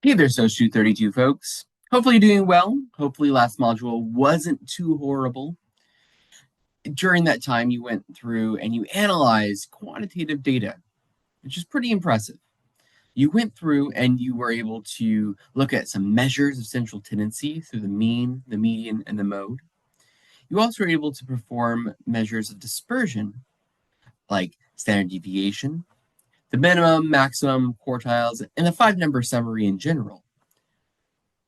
Hey there, Social 32 folks. Hopefully you're doing well. Hopefully last module wasn't too horrible. During that time, you went through and you analyzed quantitative data, which is pretty impressive. You went through and you were able to look at some measures of central tendency through the mean, the median, and the mode. You also were able to perform measures of dispersion, like standard deviation, the minimum, maximum, quartiles, and the five-number summary in general.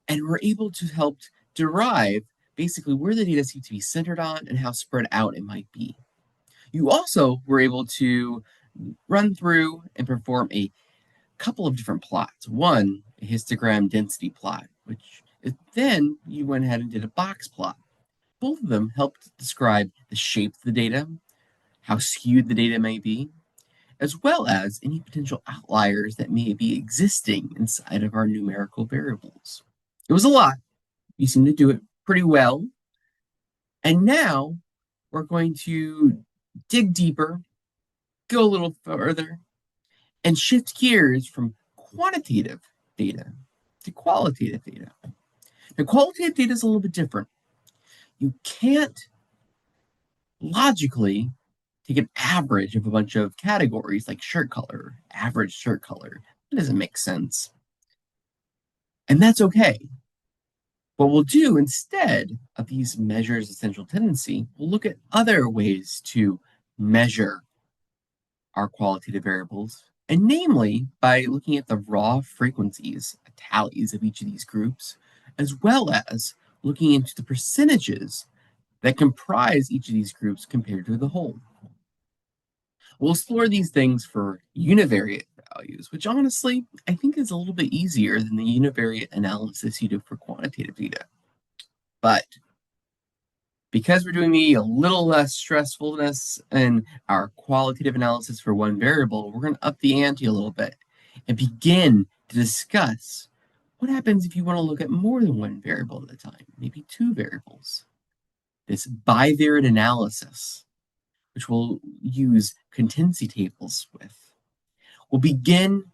And we're able to help derive basically where the data seem to be centered on and how spread out it might be. You also were able to run through and perform a couple of different plots. One, a histogram density plot, which then you went ahead and did a box plot. Both of them helped describe the shape of the data, how skewed the data may be, as well as any potential outliers that may be existing inside of our numerical variables. It was a lot. You seem to do it pretty well. And now we're going to dig deeper, go a little further, and shift gears from quantitative data to qualitative data. Now, qualitative data is a little bit different. You can't logically take an average of a bunch of categories like shirt color, average shirt color. That doesn't make sense. And that's okay. What we'll do instead of these measures of central tendency, we'll look at other ways to measure our qualitative variables, and namely by looking at the raw frequencies, tallies of each of these groups, as well as looking into the percentages that comprise each of these groups compared to the whole. We'll explore these things for univariate values, which honestly I think is a little bit easier than the univariate analysis you do for quantitative data. But because we're doing a little less stressfulness in our qualitative analysis for one variable, we're going to up the ante a little bit and begin to discuss what happens if you want to look at more than one variable at a time, maybe two variables. This bivariate analysis, which we'll use contingency tables with, will begin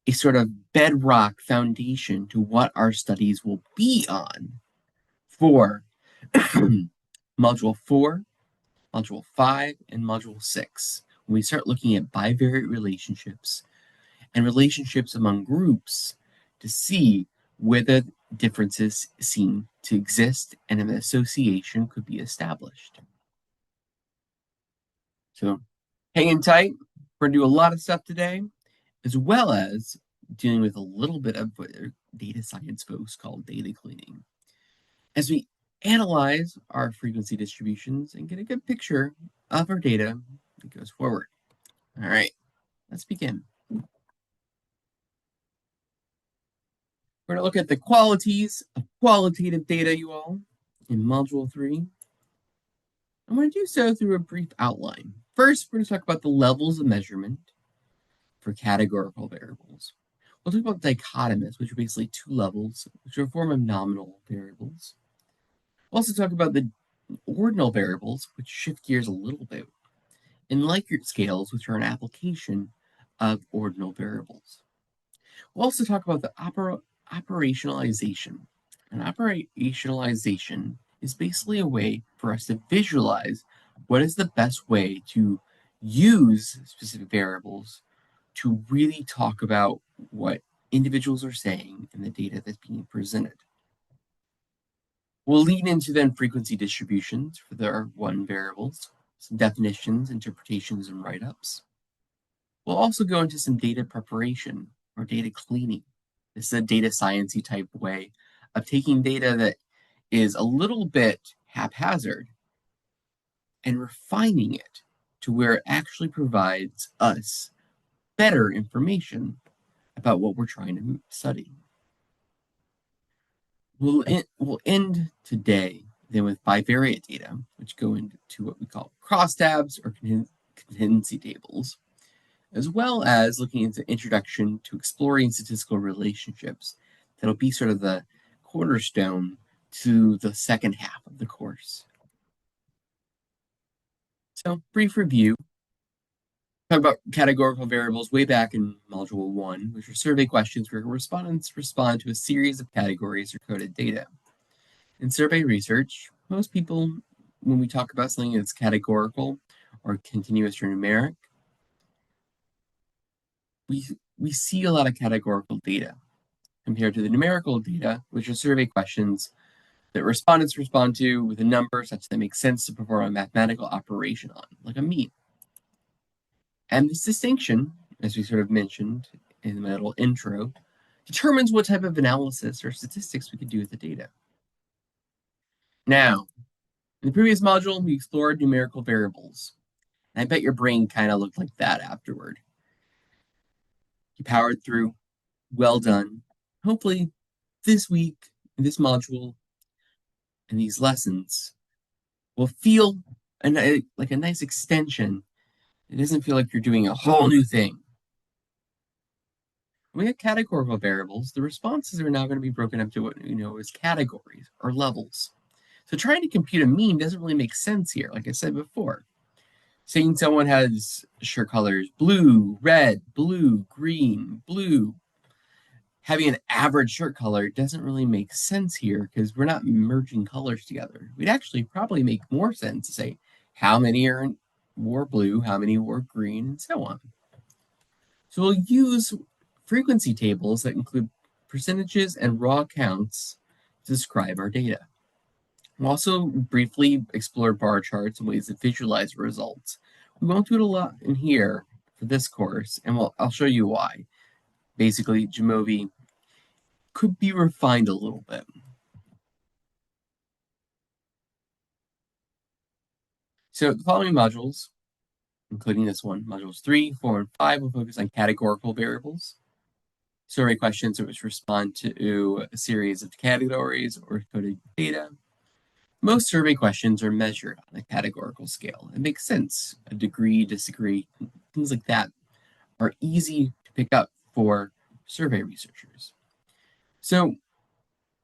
a sort of bedrock foundation to what our studies will be on for Module 4, Module 5, and Module 6, when we start looking at bivariate relationships and relationships among groups to see whether differences seem to exist and an association could be established. So hanging tight, we're going to do a lot of stuff today, as well as dealing with a little bit of what data science folks call data cleaning. As we analyze our frequency distributions and get a good picture of our data that goes forward. All right, let's begin. We're going to look at the qualities of qualitative data, you all, in Module 3. I'm going to do so through a brief outline. First, we're going to talk about the levels of measurement for categorical variables. We'll talk about dichotomous, which are basically two levels, which are a form of nominal variables. We'll also talk about the ordinal variables, which shift gears a little bit, and Likert scales, which are an application of ordinal variables. We'll also talk about the operationalization. And operationalization is basically a way for us to visualize what is the best way to use specific variables to really talk about what individuals are saying in the data that's being presented. We'll lead into then frequency distributions for their one variables, some definitions, interpretations, and write-ups. We'll also go into some data preparation or data cleaning. This is a data sciencey type way of taking data that is a little bit haphazard and refining it to where it actually provides us better information about what we're trying to study. We'll end today then with bivariate data, which go into what we call crosstabs or contingency tables, as well as looking into introduction to exploring statistical relationships. That'll be sort of the cornerstone to the second half of the course. So, brief review. Talk about categorical variables way back in Module 1, which are survey questions where respondents respond to a series of categories or coded data. In survey research, most people, when we talk about something that's categorical or continuous or numeric, we see a lot of categorical data compared to the numerical data, which are survey questions that respondents respond to with a number such that makes sense to perform a mathematical operation on, like a mean. And this distinction, as we sort of mentioned in my little intro, determines what type of analysis or statistics we can do with the data. Now, in the previous module, we explored numerical variables. And I bet your brain kind of looked like that afterward. You powered through. Well done. Hopefully, this week, in this module, and these lessons will feel like a nice extension. It doesn't feel like you're doing a whole new thing. When we have categorical variables, the responses are now going to be broken up to what you know as categories or levels. So trying to compute a mean doesn't really make sense here, like I said before. Saying someone has shirt colors blue, red, blue, green, blue, having an average shirt color doesn't really make sense here because we're not merging colors together. We'd actually probably make more sense to say how many wore blue, how many wore green, and so on. So we'll use frequency tables that include percentages and raw counts to describe our data. We'll also briefly explore bar charts and ways to visualize results. We won't do it a lot in here for this course, and I'll show you why. Basically, Jamovi could be refined a little bit. So the following modules, including this one, modules 3, 4, and 5, will focus on categorical variables. Survey questions which respond to a series of categories or coded data. Most survey questions are measured on a categorical scale. It makes sense. A degree, disagree, things like that are easy to pick up for survey researchers. So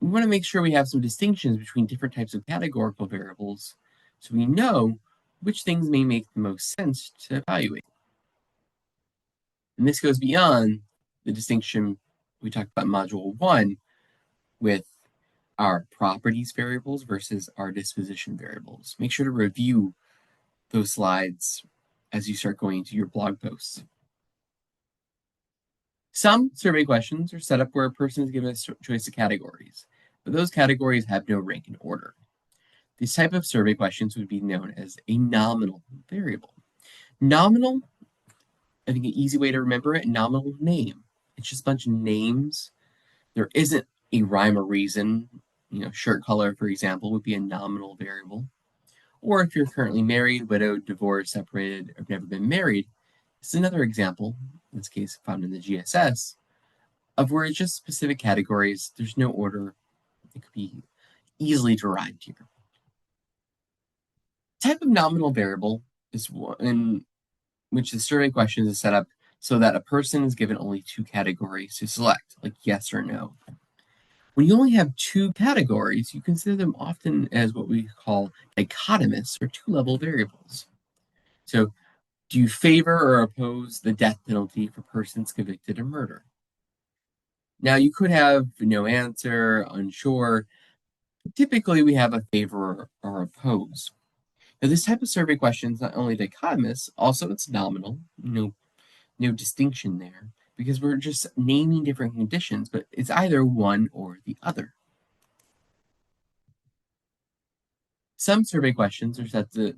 we want to make sure we have some distinctions between different types of categorical variables so we know which things may make the most sense to evaluate. And this goes beyond the distinction we talked about in Module 1 with our properties variables versus our disposition variables. Make sure to review those slides as you start going into your blog posts. Some survey questions are set up where a person is given a choice of categories, but those categories have no rank in order. These type of survey questions would be known as a nominal variable. Nominal, I think an easy way to remember it, nominal name. It's just a bunch of names. There isn't a rhyme or reason. Shirt color, for example, would be a nominal variable. Or if you're currently married, widowed, divorced, separated, or never been married, this is another example, in this case found in the GSS, of where it's just specific categories. There's no order. It could be easily derived here. Type of nominal variable is one in which the survey question is set up so that a person is given only two categories to select, like yes or no. When you only have two categories, you consider them often as what we call dichotomous or two-level variables. So, do you favor or oppose the death penalty for persons convicted of murder? Now, you could have no answer, unsure. Typically, we have a favor or oppose. Now, this type of survey question is not only dichotomous, also it's nominal. No distinction there because we're just naming different conditions, but it's either one or the other. Some survey questions are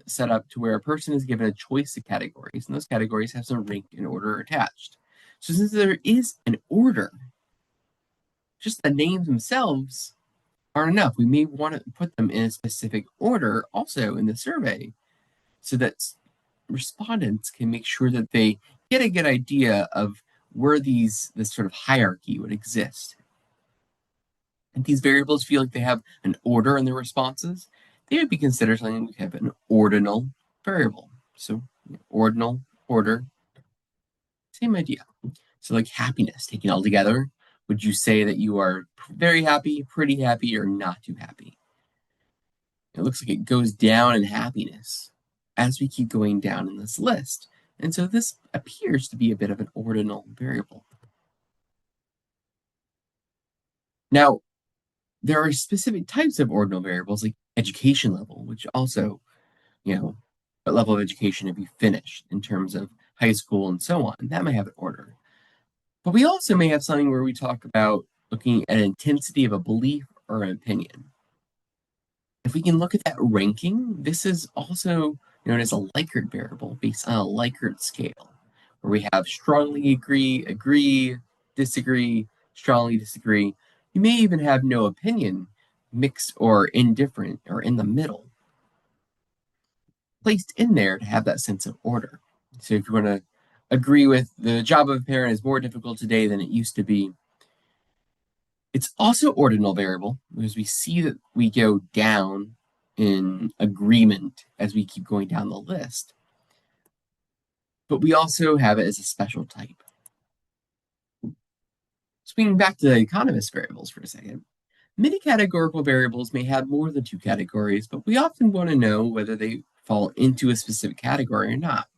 set up to where a person is given a choice of categories, and those categories have some rank and order attached. So since there is an order, just the names themselves aren't enough. We may want to put them in a specific order also in the survey so that respondents can make sure that they get a good idea of where this sort of hierarchy would exist. And these variables feel like they have an order in their responses, they would be considered something we have an ordinal variable. So ordinal, order, same idea. So like happiness, taken all together, would you say that you are very happy, pretty happy, or not too happy? It looks like it goes down in happiness as we keep going down in this list. And so this appears to be a bit of an ordinal variable. Now, there are specific types of ordinal variables like education level, which also, what level of education have you finished in terms of high school and so on. That may have an order. But we also may have something where we talk about looking at intensity of a belief or an opinion. If we can look at that ranking, this is also known as a Likert variable based on a Likert scale, where we have strongly agree, disagree, strongly disagree. You may even have no opinion, mixed or indifferent, or in the middle, placed in there to have that sense of order. So if you want to agree with the job of a parent is more difficult today than it used to be, it's also ordinal variable because we see that we go down in agreement as we keep going down the list. But we also have it as a special type. Swinging back to the economist variables for a second, many categorical variables may have more than two categories, but we often want to know whether they fall into a specific category or not,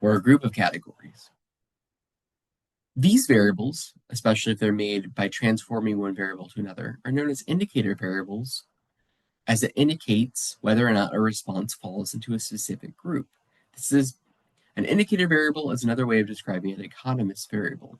or a group of categories. These variables, especially if they're made by transforming one variable to another, are known as indicator variables, as it indicates whether or not a response falls into a specific group. This is an indicator variable is another way of describing an economist variable.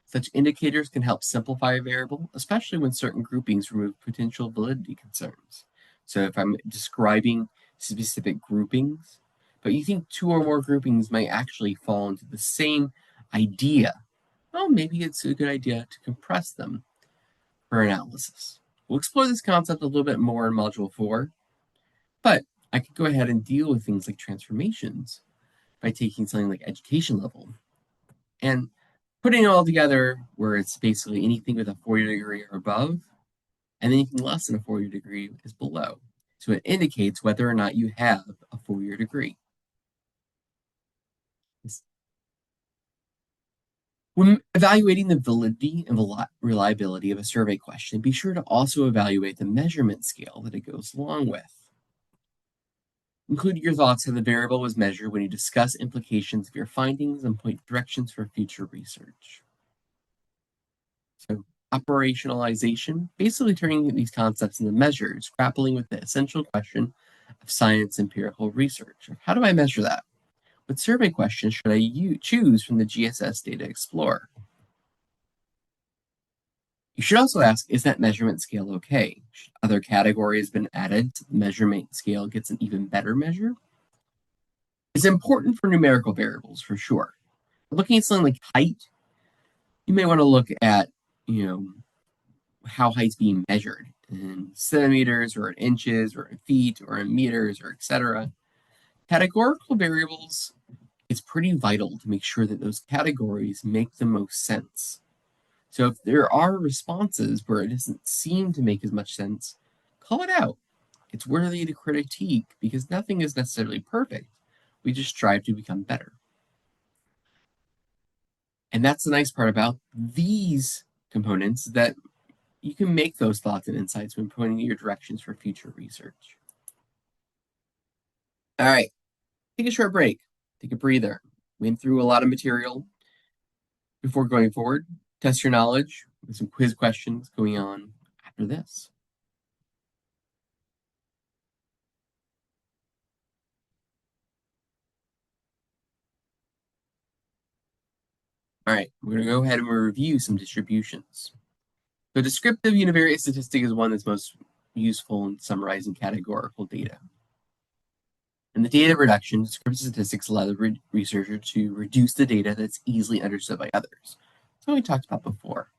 Such indicators can help simplify a variable, especially when certain groupings remove potential validity concerns. So if I'm describing specific groupings, but you think two or more groupings might actually fall into the same idea, well, maybe it's a good idea to compress them for analysis. We'll explore this concept a little bit more in Module 4, but I could go ahead and deal with things like transformations by taking something like education level and putting it all together where it's basically anything with a 4-year degree or above, and anything less than a 4-year degree is below. So it indicates whether or not you have a 4-year degree. When evaluating the validity and reliability of a survey question, be sure to also evaluate the measurement scale that it goes along with. Include your thoughts how the variable was measured when you discuss implications of your findings and point directions for future research. So operationalization, basically turning these concepts into measures, grappling with the essential question of science empirical research. How do I measure that? What survey questions should I choose from the GSS Data Explorer? You should also ask, is that measurement scale okay? Should other categories been added so the measurement scale gets an even better measure? It's important for numerical variables, for sure. Looking at something like height, you may want to look at, how height's being measured in centimeters or in inches or in feet or in meters or etc. Categorical variables, it's pretty vital to make sure that those categories make the most sense. So if there are responses where it doesn't seem to make as much sense, call it out. It's worthy to critique because nothing is necessarily perfect. We just strive to become better. And that's the nice part about these components, that you can make those thoughts and insights when pointing your directions for future research. All right, take a short break, take a breather. Went through a lot of material before going forward. Test your knowledge with some quiz questions going on after this. All right, we're going to go ahead and review some distributions. The descriptive univariate statistic is one that's most useful in summarizing categorical data. In the data reduction, descriptive statistics allow the researcher to reduce the data that's easily understood by others. That's what we talked about before.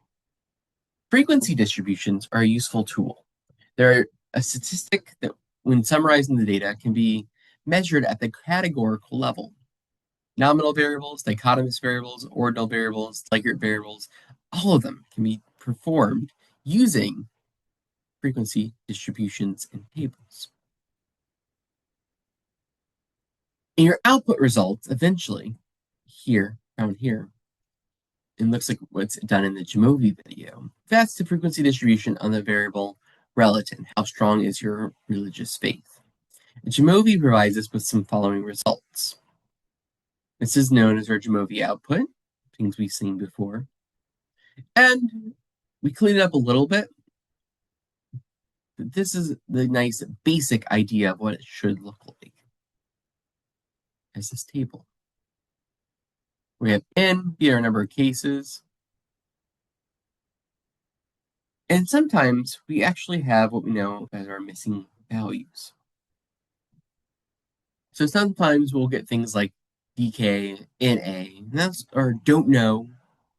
Frequency distributions are a useful tool. They're a statistic that, when summarizing the data, can be measured at the categorical level. Nominal variables, dichotomous variables, ordinal variables, Likert variables, all of them can be performed using frequency distributions and tables. In your output results, eventually, around here, it looks like what's done in the Jamovi video. That's the frequency distribution on the variable relatin. How strong is your religious faith? And Jamovi provides us with some following results. This is known as our Jamovi output, things we've seen before. And we clean it up a little bit. But this is the nice basic idea of what it should look like as this table. We have n be our number of cases. And sometimes we actually have what we know as our missing values. So sometimes we'll get things like DK, NA, and that's or don't know,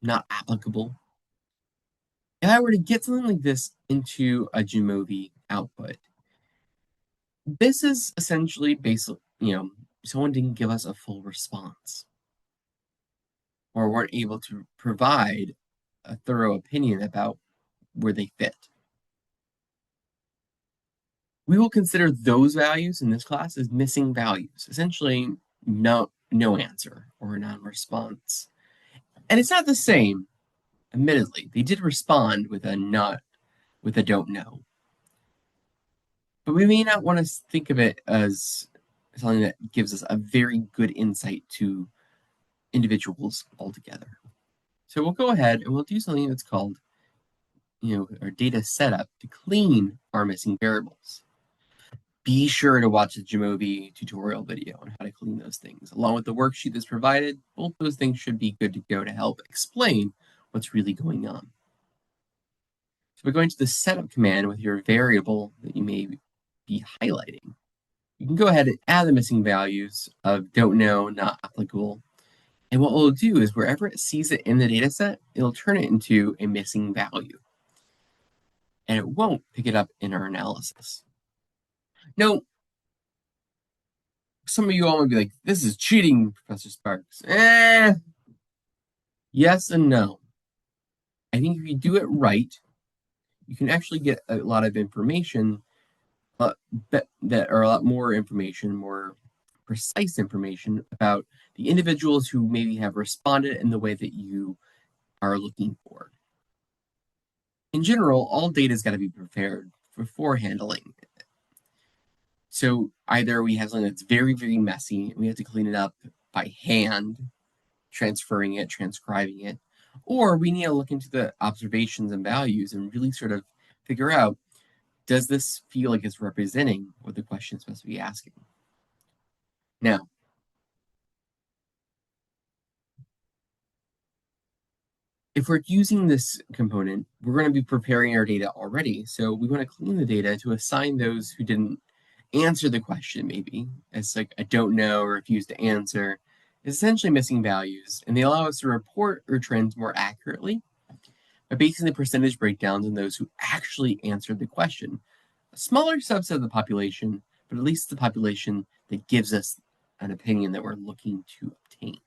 not applicable. If I were to get something like this into a Jamovi output, this is essentially basically, someone didn't give us a full response or weren't able to provide a thorough opinion about where they fit. We will consider those values in this class as missing values, essentially no answer or non-response. And it's not the same, admittedly. They did respond with a don't know. But we may not want to think of it as something that gives us a very good insight to individuals altogether. So we'll go ahead and we'll do something that's called, our data setup to clean our missing variables. Be sure to watch the Jamovi tutorial video on how to clean those things. Along with the worksheet that's provided, both those things should be good to go to help explain what's really going on. So we're going to the setup command with your variable that you may be highlighting. You can go ahead and add the missing values of don't know, not applicable. And what we'll do is wherever it sees it in the data set, it'll turn it into a missing value. And it won't pick it up in our analysis. Now, some of you all might be like, this is cheating, Professor Sparks. Yes and no. I think if you do it right, you can actually get a lot of information that are a lot more information, more precise information about the individuals who maybe have responded in the way that you are looking for. In general, all data has got to be prepared before handling it. So either we have something that's very, very messy, and we have to clean it up by hand, transferring it, transcribing it, or we need to look into the observations and values and really sort of figure out, does this feel like it's representing what the question is supposed to be asking? Now, if we're using this component, we're going to be preparing our data already. So we want to clean the data to assign those who didn't answer the question, maybe as like I don't know or refuse to answer, is essentially missing values. And they allow us to report our trends more accurately by basing the percentage breakdowns on those who actually answered the question. A smaller subset of the population, but at least the population that gives us an opinion that we're looking to obtain.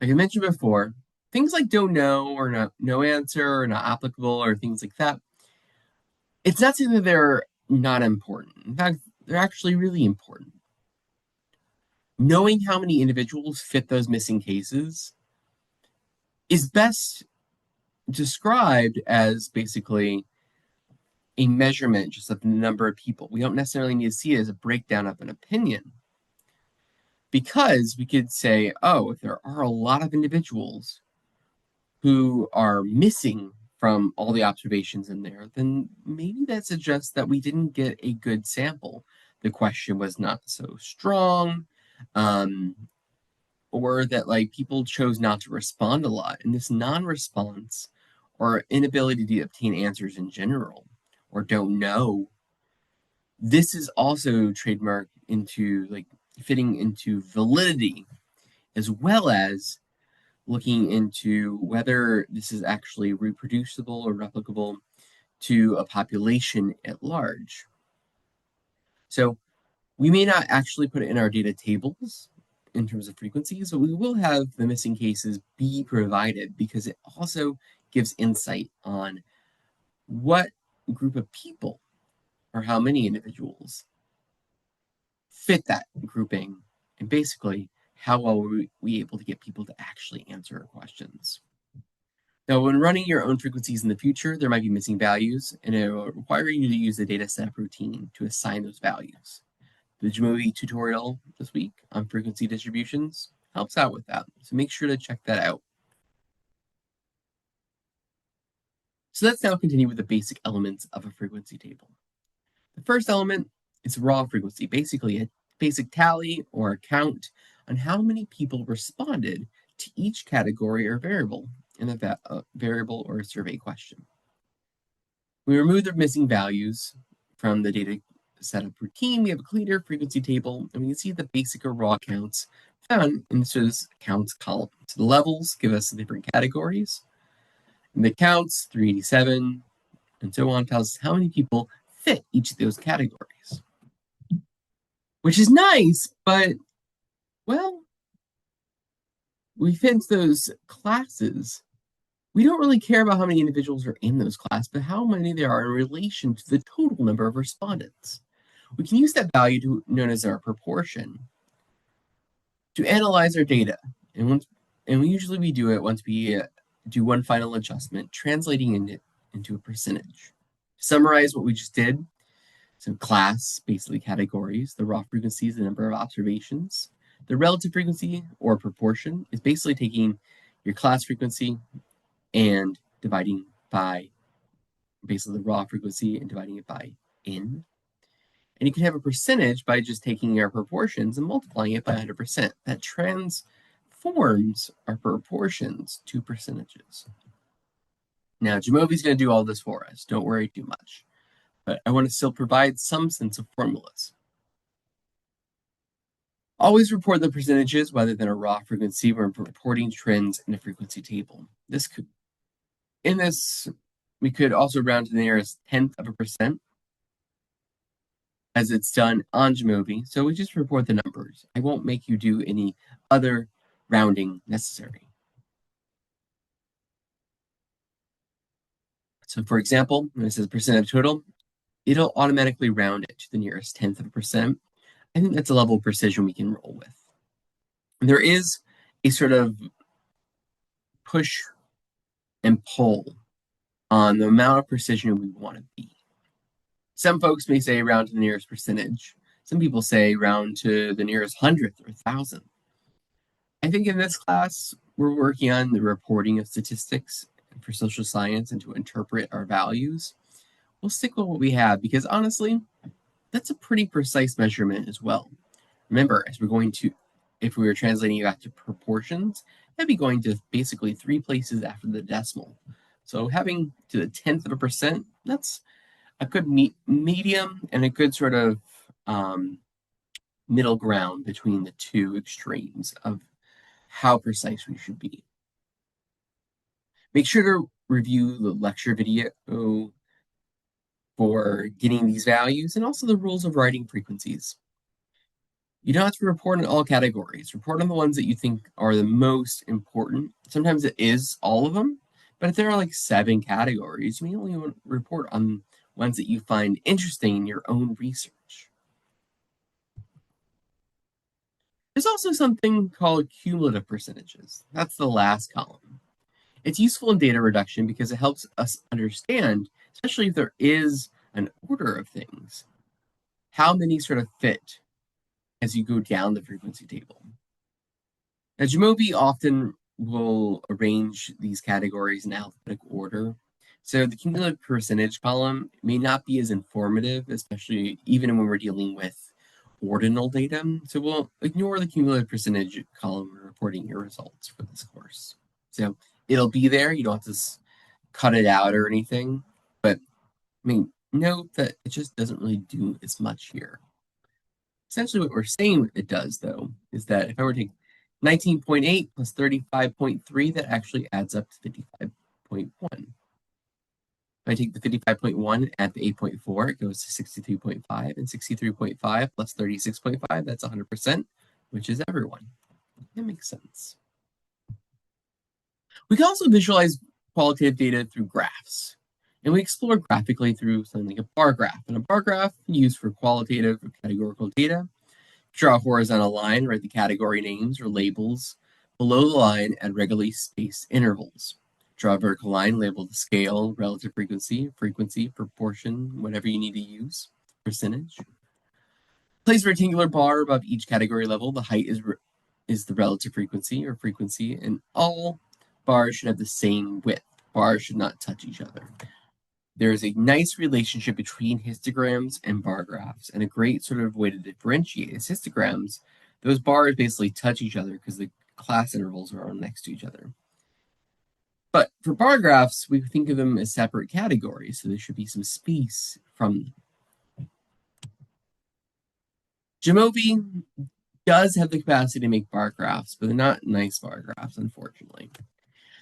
Like I mentioned before, things like don't know or no answer or not applicable or things like that, it's not saying that they're not important. In fact, they're actually really important. Knowing how many individuals fit those missing cases is best described as basically a measurement just of the number of people. We don't necessarily need to see it as a breakdown of an opinion. Because we could say, oh, if there are a lot of individuals who are missing from all the observations in there, then maybe that suggests that we didn't get a good sample. The question was not so strong, or that like people chose not to respond a lot. And this non-response or inability to obtain answers in general, or don't know, this is also trademarked into like fitting into validity, as well as looking into whether this is actually reproducible or replicable to a population at large. So we may not actually put it in our data tables in terms of frequencies, but we will have the missing cases be provided because it also gives insight on what group of people or how many individuals fit that grouping, and basically how well were we able to get people to actually answer our questions. Now, when running your own frequencies in the future, there might be missing values, and it will require you to use the data setup routine to assign those values. The Jamovi tutorial this week on frequency distributions helps out with that. So make sure to check that out. So let's now continue with the basic elements of a frequency table. The first element is raw frequency, basically a basic tally or a count on how many people responded to each category or variable in a variable or a survey question. We remove the missing values from the data setup routine. We have a cleaner frequency table, and we can see the basic or raw counts found in this counts column. So the levels give us the different categories, and the counts, 387, and so on, tells us how many people fit each of those categories. Which is nice, but, well, we fit into those classes. We don't really care about how many individuals are in those classes, but how many there are in relation to the total number of respondents. We can use that value known as our proportion to analyze our data. And we do it once we do one final adjustment, translating it into a percentage. To summarize what we just did, so class, basically categories, the raw frequency is the number of observations. The relative frequency or proportion is basically taking your class frequency and dividing by basically the raw frequency and dividing it by n. And you can have a percentage by just taking our proportions and multiplying it by 100%. That transforms our proportions to percentages. Now, Jamovi's going to do all this for us. Don't worry too much. But I want to still provide some sense of formulas. Always report the percentages rather than a raw frequency when reporting trends in a frequency table. We could also round to the nearest 10th of a percent, as it's done on Jamovi. So we just report the numbers. I won't make you do any other rounding necessary. So for example, when it says percent of total, it'll automatically round it to the nearest 10th of a percent. I think that's a level of precision we can roll with. And there is a sort of push and pull on the amount of precision we want to be. Some folks may say round to the nearest percentage. Some people say round to the nearest hundredth or thousandth. I think in this class, we're working on the reporting of statistics for social science and to interpret our values. We'll stick with what we have because honestly, that's a pretty precise measurement as well. Remember, if we were translating it back to proportions, that'd be going to basically 3 places after the decimal. So having to the 10th of a percent, that's a good medium and a good sort of middle ground between the two extremes of how precise we should be. Make sure to review the lecture video for getting these values and also the rules of writing frequencies. You don't have to report on all categories. Report on the ones that you think are the most important. Sometimes it is all of them, but if there are like 7 categories, you may only want to report on ones that you find interesting in your own research. There's also something called cumulative percentages. That's the last column. It's useful in data reduction because it helps us understand, especially if there is an order of things, how many sort of fit as you go down the frequency table. Now, Jamovi often will arrange these categories in alphabetical order. So the cumulative percentage column may not be as informative, especially even when we're dealing with ordinal data. So we'll ignore the cumulative percentage column when reporting your results for this course. So it'll be there. You don't have to cut it out or anything. But note that it just doesn't really do as much here. Essentially what we're saying it does, though, is that if I were to take 19.8 plus 35.3, that actually adds up to 55.1. If I take the 55.1 and add the 8.4, it goes to 63.5, and 63.5 plus 36.5, that's 100%, which is everyone. That makes sense. We can also visualize qualitative data through graphs, and we explore graphically through something like a bar graph. And a bar graph used for qualitative or categorical data. Draw a horizontal line, write the category names or labels below the line at regularly spaced intervals. Draw a vertical line, label the scale, relative frequency, proportion, whatever you need to use, percentage. Place a rectangular bar above each category level. The height is the relative frequency, and all bars should have the same width. Bars should not touch each other. There is a nice relationship between histograms and bar graphs, and a great sort of way to differentiate is histograms. Those bars basically touch each other because the class intervals are all next to each other. But for bar graphs, we think of them as separate categories, so there should be some space from them. Jamovi does have the capacity to make bar graphs, but they're not nice bar graphs, unfortunately.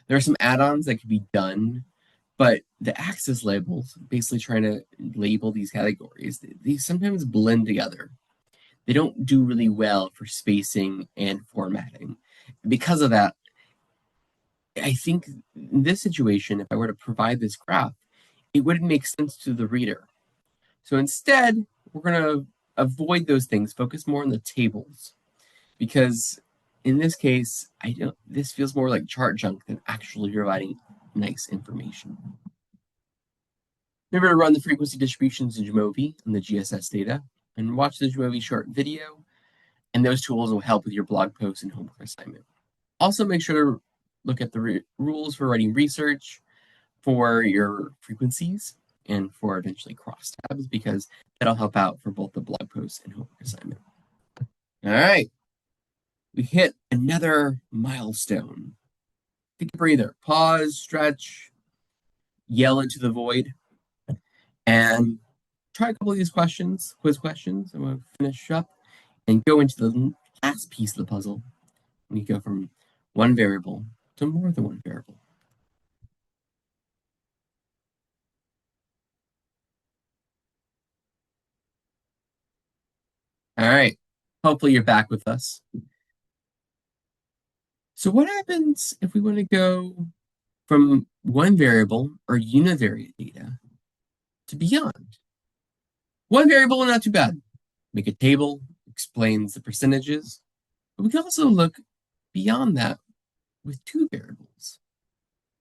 There are some add-ons that could be done, but the axis labels, basically trying to label these categories, these sometimes blend together. They don't do really well for spacing and formatting. Because of that, I think in this situation, if I were to provide this graph, it wouldn't make sense to the reader. So instead, we're going to avoid those things, focus more on the tables, because in this case, this feels more like chart junk than actually providing nice information. Remember to run the frequency distributions in Jamovi and the GSS data, and watch the Jamovi short video, and those tools will help with your blog post and homework assignment. Also, make sure to look at the rules for writing research for your frequencies and for eventually crosstabs, because that'll help out for both the blog post and homework assignment. All right. We hit another milestone. Take a breather, pause, stretch, yell into the void, and try a couple of these questions, quiz questions. I'm going to finish up and go into the last piece of the puzzle. We go from one variable to more than one variable. All right. Hopefully you're back with us. So what happens if we want to go from one variable or univariate data to beyond? One variable, not too bad. Make a table, explains the percentages. But we can also look beyond that with two variables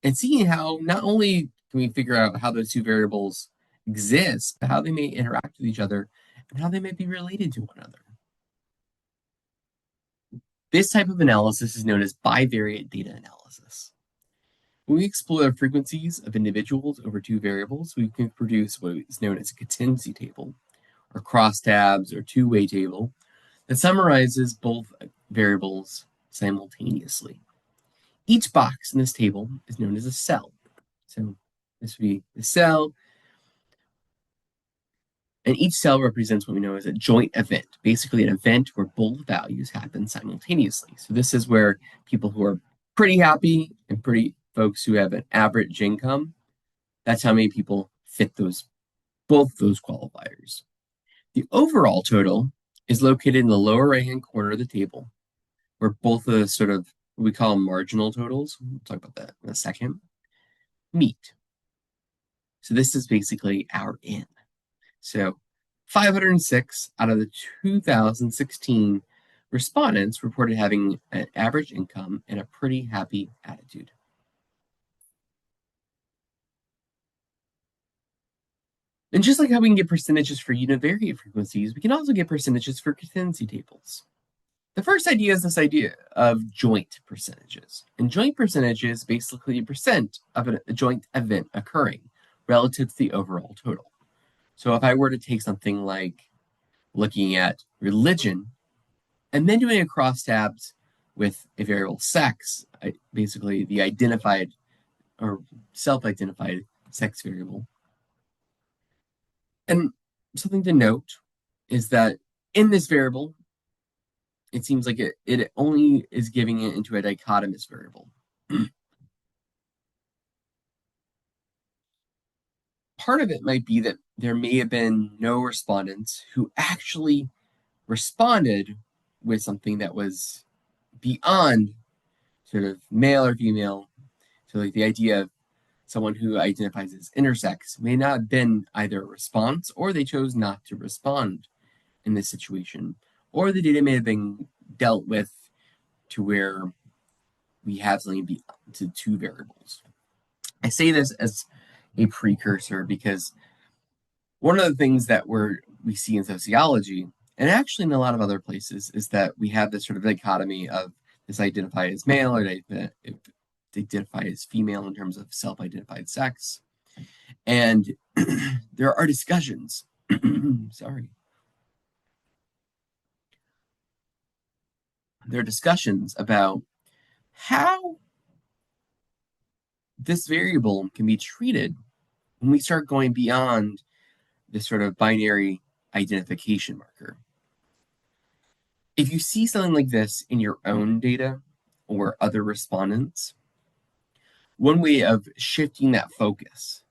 and seeing how not only can we figure out how those two variables exist, but how they may interact with each other and how they may be related to one another. This type of analysis is known as bivariate data analysis. When we explore the frequencies of individuals over two variables, we can produce what is known as a contingency table, or crosstabs, or two-way table that summarizes both variables simultaneously. Each box in this table is known as a cell. So this would be the cell, and each cell represents what we know as a joint event, basically an event where both values happen simultaneously. So this is where people who are pretty happy and pretty folks who have an average income, that's how many people fit both those qualifiers. The overall total is located in the lower right-hand corner of the table, where both of the sort of what we call marginal totals, we'll talk about that in a second, meet. So this is basically our N. So 506 out of the 2016 respondents reported having an average income and a pretty happy attitude. And just like how we can get percentages for univariate frequencies, we can also get percentages for contingency tables. The first idea is this idea of joint percentages. And joint percentages basically a percent of a joint event occurring relative to the overall total. So if I were to take something like looking at religion and then doing a crosstabs with a variable sex, basically the identified or self-identified sex variable. And something to note is that in this variable, it seems like it only is giving it into a dichotomous variable. Part of it might be that there may have been no respondents who actually responded with something that was beyond sort of male or female. So like the idea of someone who identifies as intersex may not have been either a response or they chose not to respond in this situation, or the data may have been dealt with to where we have something to two variables. I say this as a precursor because one of the things that we see in sociology and actually in a lot of other places, is that we have this sort of dichotomy of this identify as male or identify as female in terms of self-identified sex. And there are discussions, sorry, there are discussions about how this variable can be treated when we start going beyond this sort of binary identification marker. If you see something like this in your own data or other respondents, one way of shifting that focus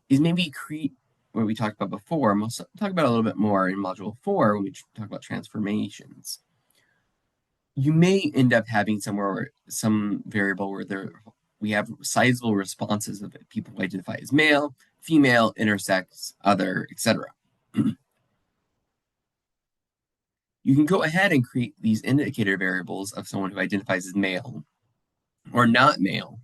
is maybe create what we talked about before, and we'll talk about a little bit more in module 4 when we talk about transformations. You may end up having somewhere some variable where we have sizable responses of people who identify as male, female, intersex, other, etc. You can go ahead and create these indicator variables of someone who identifies as male or not male.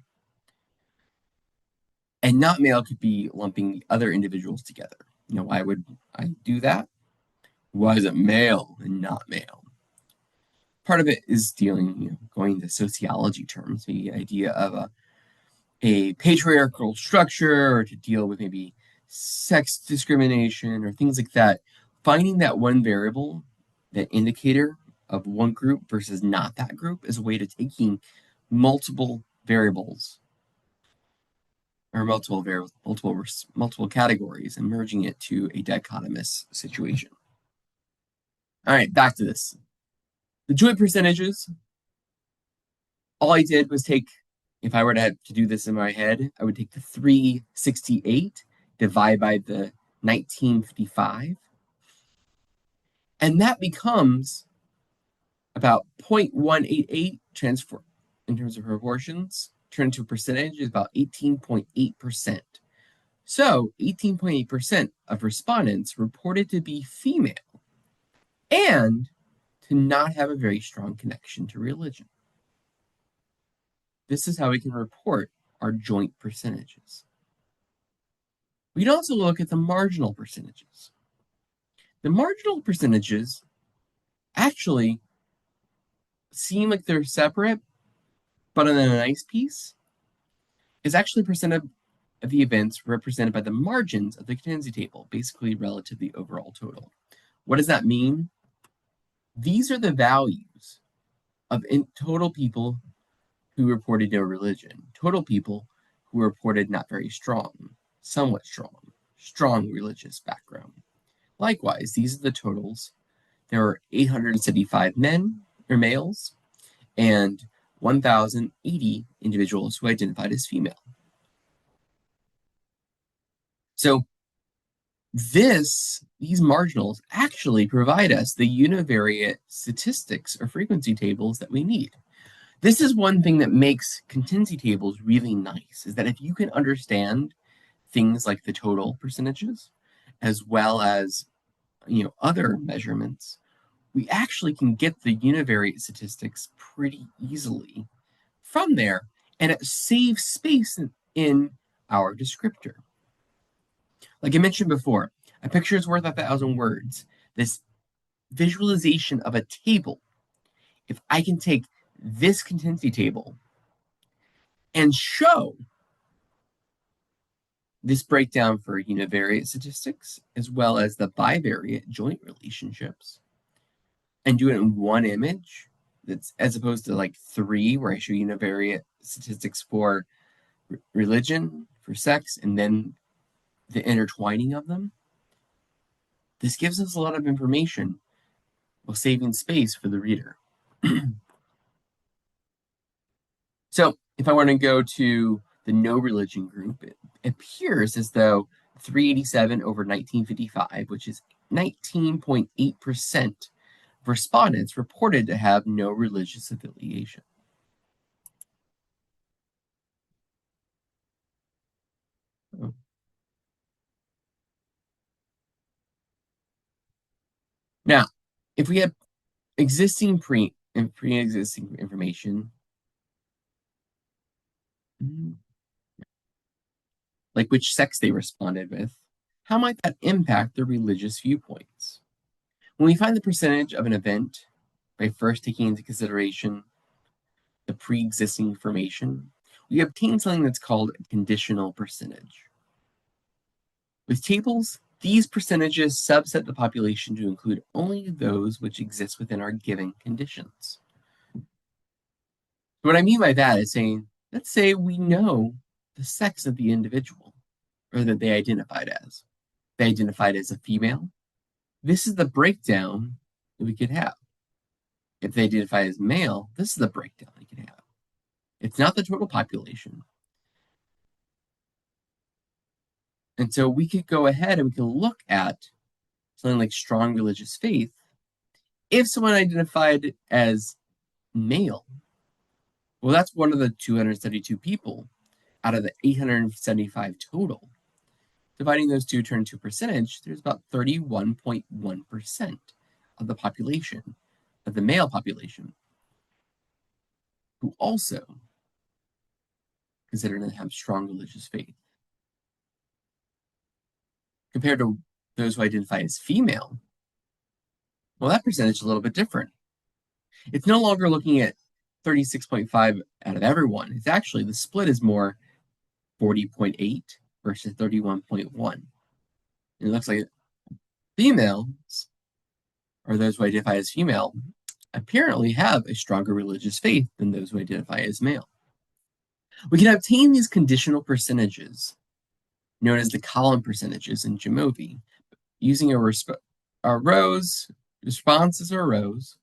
And not male could be lumping other individuals together. Why would I do that? Why is it male and not male? Part of it is dealing, going to sociology terms, the idea of a patriarchal structure, or to deal with maybe sex discrimination or things like that. Finding that one variable, that indicator of one group versus not that group, is a way to taking multiple variables or multiple categories and merging it to a dichotomous situation. All right, back to this. The joint percentages, all I did was take, if I were to do this in my head, I would take the 368, divide by the 1955, and that becomes about 0.188 transfer in terms of proportions. Turned to a percentage is about 18.8%. So 18.8% of respondents reported to be female and to not have a very strong connection to religion. This is how we can report our joint percentages. We can also look at the marginal percentages. The marginal percentages actually seem like they're separate, but on a nice piece is actually percent of the events represented by the margins of the contingency table, basically relative to the overall total. What does that mean? These are the values of total people who reported no religion, total people who reported not very strong, somewhat strong religious background. Likewise, these are the totals. There were 875 men or males and 1,080 individuals who identified as female. So these marginals actually provide us the univariate statistics or frequency tables that we need. This is one thing that makes contingency tables really nice, is that if you can understand things like the total percentages, as well as other measurements, we actually can get the univariate statistics pretty easily from there, and it saves space in our descriptor. Like I mentioned before, a picture is worth 1,000 words. This visualization of a table, if I can take this contingency table and show this breakdown for univariate statistics, as well as the bivariate joint relationships, and do it in one image, that's as opposed to like 3, where I show univariate statistics for religion, for sex, and then the intertwining of them. This gives us a lot of information while saving space for the reader. So if I want to go to the no religion group, it appears as though 387 over 1955, which is 19.8% of respondents reported to have no religious affiliation. Now, if we have pre-existing information, like which sex they responded with, how might that impact their religious viewpoints? When we find the percentage of an event by first taking into consideration the pre-existing information, we obtain something that's called a conditional percentage. With tables, these percentages subset the population to include only those which exist within our given conditions. What I mean by that is saying, let's say we know the sex of the individual, or that they identified as. They identified as a female. This is the breakdown that we could have. If they identify as male, this is the breakdown we could have. It's not the total population. And so we could go ahead and we can look at something like strong religious faith. If someone identified as male, well, that's one of the 272 people out of the 875 total. Dividing those two turn to percentage, there's about 31.1% of the population, of the male population, who also consider to have strong religious faith. Compared to those who identify as female, well, that percentage is a little bit different. It's no longer looking at 36.5 out of everyone. It's actually, the split is more 40.8 versus 31.1. And it looks like females, or those who identify as female, apparently have a stronger religious faith than those who identify as male. We can obtain these conditional percentages, known as the column percentages in Jamovi, using our rows, responses are rows,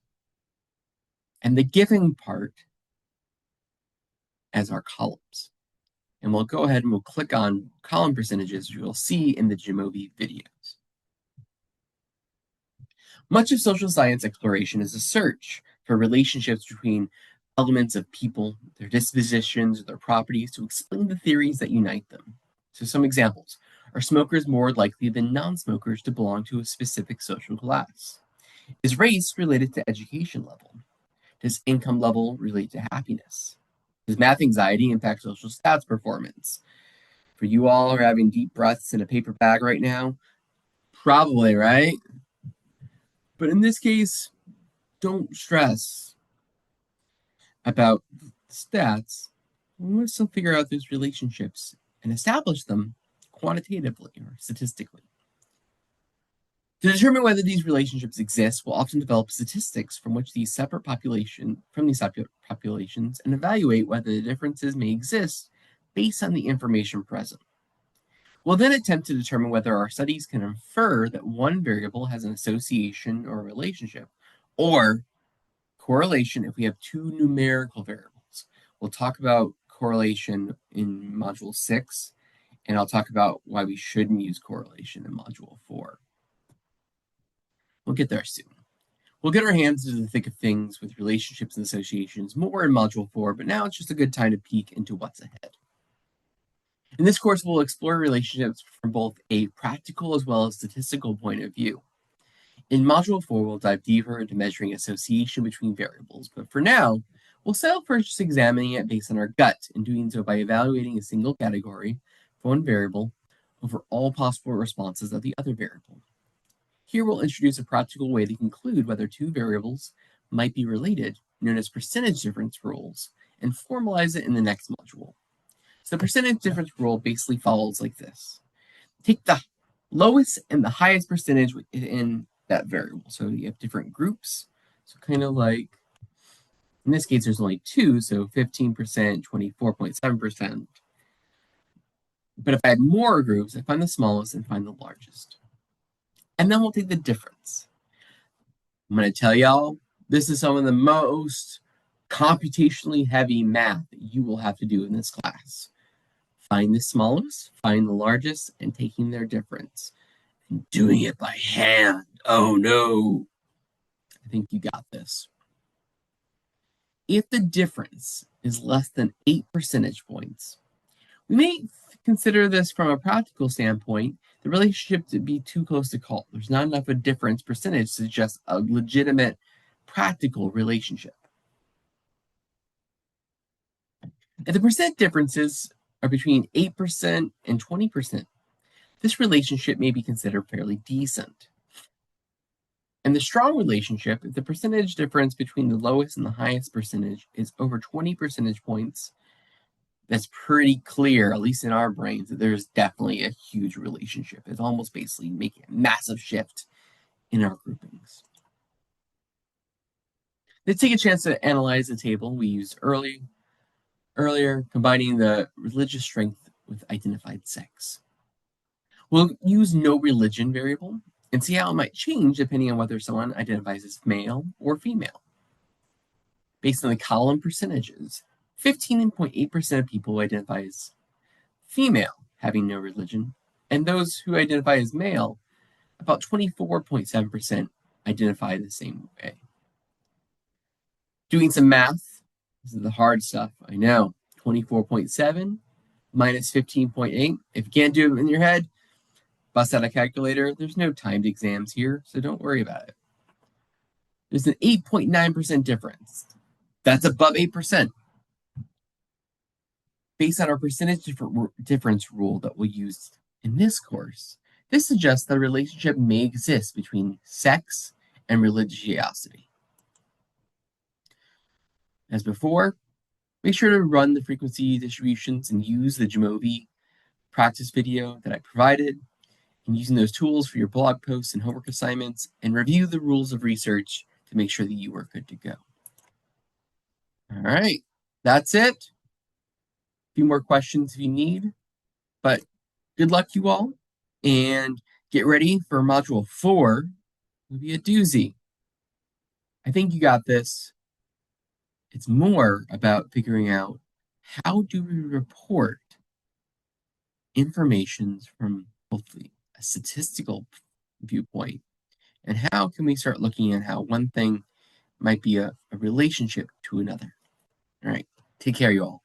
and the given part as our columns. And we'll go ahead and we'll click on column percentages, which you'll see in the Jamovi videos. Much of social science exploration is a search for relationships between elements of people, their dispositions, or their properties to explain the theories that unite them. So some examples. Are smokers more likely than non-smokers to belong to a specific social class? Is race related to education level? Does income level relate to happiness? Does math anxiety impact social stats performance? For you all who are having deep breaths in a paper bag right now, probably, right? But in this case, don't stress about stats. We want to still figure out those relationships and establish them quantitatively or statistically. To determine whether these relationships exist, we'll often develop statistics from these populations and evaluate whether the differences may exist based on the information present. We'll then attempt to determine whether our studies can infer that one variable has an association or relationship, or correlation if we have two numerical variables. We'll talk about correlation in Module 6, and I'll talk about why we shouldn't use correlation in Module 4. We'll get there soon. We'll get our hands into the thick of things with relationships and associations more in Module 4, but now it's just a good time to peek into what's ahead. In this course, we'll explore relationships from both a practical as well as statistical point of view. In Module 4, we'll dive deeper into measuring association between variables, but for now, we'll settle for just examining it based on our gut, and doing so by evaluating a single category for one variable over all possible responses of the other variable. Here we'll introduce a practical way to conclude whether two variables might be related, known as percentage difference rules, and formalize it in the next module. So the percentage difference rule basically follows like this. Take the lowest and the highest percentage within that variable. So you have different groups. So kind of like, in this case, there's only two, so 15%, 24.7%. But if I had more groups, I find the smallest and find the largest. And then we'll take the difference. I'm going to tell y'all, this is some of the most computationally heavy math that you will have to do in this class. Find the smallest, find the largest, and taking their difference. And doing it by hand. Oh no. I think you got this. If the difference is less than 8 percentage points, we may consider this from a practical standpoint, the relationship to be too close to call. There's not enough of a difference percentage to suggest a legitimate practical relationship. If the percent differences are between 8% and 20%, this relationship may be considered fairly decent. And the strong relationship, if the percentage difference between the lowest and the highest percentage is over 20 percentage points, that's pretty clear, at least in our brains, that there's definitely a huge relationship. It's almost basically making a massive shift in our groupings. Let's take a chance to analyze the table we used earlier, combining the religious strength with identified sex. We'll use no religion variable and see how it might change depending on whether someone identifies as male or female. Based on the column percentages, 15.8% of people identify as female, having no religion, and those who identify as male, about 24.7% identify the same way. Doing some math, this is the hard stuff, I know. 24.7 minus 15.8. If you can't do it in your head, bust out a calculator. There's no timed exams here, so don't worry about it. There's an 8.9% difference. That's above 8%. Based on our percentage difference rule that we'll use in this course, this suggests that a relationship may exist between sex and religiosity. As before, make sure to run the frequency distributions and use the Jamovi practice video that I provided, and using those tools for your blog posts and homework assignments, and review the rules of research to make sure that you are good to go. All right, that's it. A few more questions if you need, but good luck, you all, and get ready for Module 4. It'll be a doozy. I think you got this. It's more about figuring out how do we report information from hopefully a statistical viewpoint, and how can we start looking at how one thing might be a relationship to another. All right, take care, you all.